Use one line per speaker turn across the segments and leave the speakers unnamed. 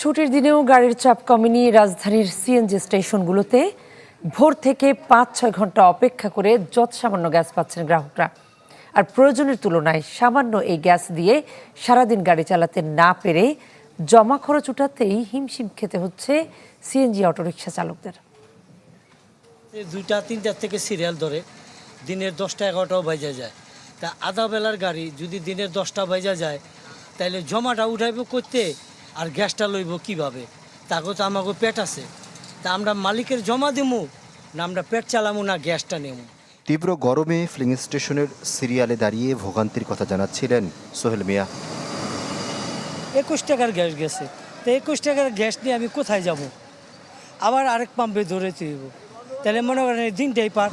ছুটির দিনেও গাড়ির চাপ কমেনি রাজধানীর সিএনজি স্টেশনগুলোতে। ভোর থেকে ৫-৬ ঘন্টা অপেক্ষা করে যৎসামান্য গ্যাস পাচ্ছেন গ্রাহকরা। আর প্রয়োজনের তুলনায় সামান্য এই গ্যাস দিয়ে সারাদিন গাড়ি চালাতে না পেরে জমা খরচ উঠাতেই হিমশিম খেতে হচ্ছে সিএনজি অটোরিকশা চালকদের।
2টা-3টার থেকে সিরিয়াল ধরে দিনের 10টা-11টাও বাজা যায়। তা আধা বেলার গাড়ি যদি দিনের 10টা বাজা যায় তাহলে জমাটা উঠাইব করতে আর গ্যাসটা লইব কিভাবে? তাকে তো আমাকে পেট আছে, তা আমরা মালিকের জমা দেবো না আমরা পেট চালামো না গ্যাসটা নেব?
তীব্র গরমে ফিলিং স্টেশনের সিরিয়ালে দাঁড়িয়ে ভোগান্তির কথা জানাচ্ছিলেন সোহেল মিয়া।
21 টাকার গ্যাস গেছে, তো 21 টাকার গ্যাস নিয়ে আমি কোথায় যাব? আবার আরেক পাম্পে ধরে তুলব, তাহলে মনে করেন এই দিনটাই পার।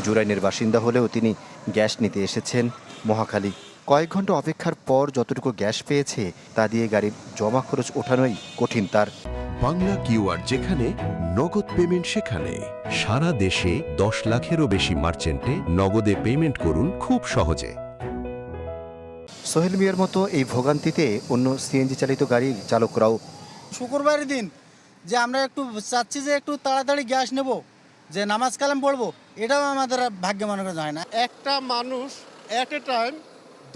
জুরাইনের বাসিন্দা হলেও তিনি গ্যাস নিতে এসেছেন মহাখালী। কয়েক ঘন্টা অপেক্ষার পর যতটুকু গ্যাস পেয়েছে তা দিয়ে গাড়ির জমা খরচ ওঠানোই কঠিন তার।
বাংলা কিউআর যেখানে নগদ পেমেন্ট সেখানে। সারা দেশে 10 লাখেরও বেশি মার্চেন্টে নগদে পেমেন্ট করুন খুব সহজে।
সোহেল মিয়ার মতো এই ভোগান্তিতে অন্য সিএনজি চালিত গাড়ির চালকরাও।
শুক্রবারের দিন যে আমরা একটু চাচ্ছি যে একটু তাড়াতাড়ি গ্যাস নেব, যে নামাজ কালাম পড়বো, এটাও আমাদের ভাগ্যে মনে করা যায় না।
একটা মানুষ এট এ টাইম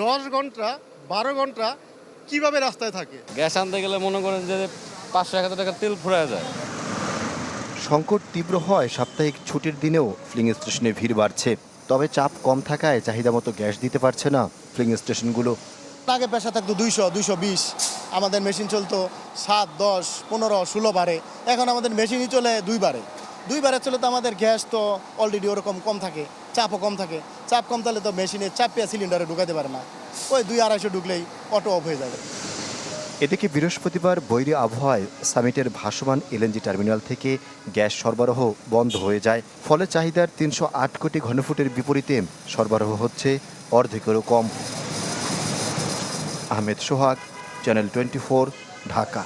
10 ঘন্টা 12 ঘন্টা কিভাবে রাস্তায় থাকে?
গ্যাস আনতে গেলে মনে করেন যে 500-1000 টাকা তেল ফুরায় যায়।
সংকট তীব্র হয় সাপ্তাহিক ছুটির দিনেও ফিলিং স্টেশনে ভিড় বাড়ছে। তবে চাপ কম থাকায় চাহিদা মতো গ্যাস দিতে পারছে না ফিলিং স্টেশনগুলো।
আগে পেশা থাকতো 200-220, আমাদের মেশিন চলতো 7, 10, 15, 16 বারে। এখন আমাদের মেশিনই চলে 2 বারে চলে, তো আমাদের গ্যাস তো অলরেডি ওরকম কম থাকে, চাপও কম থাকে। চাপ কম তাহলে তো মেশিনে চাপ পেয়ে সিলিন্ডারে ঢুকাতে পারে না, ওই 200-250 ঢুকলেই অটো অফ হয়ে যাবে।
এদিকে বৃহস্পতিবার বৈরী আবহাওয়ায় সামিটের ভাসমান এলএনজি টার্মিনাল থেকে গ্যাস সরবরাহ বন্ধ হয়ে যায়। ফলে চাহিদার 308 কোটি ঘনফুটের বিপরীতে সরবরাহ হচ্ছে অর্ধেকেরও কম। আহমেদ সোহাগ, চ্যানেল 24, ঢাকা।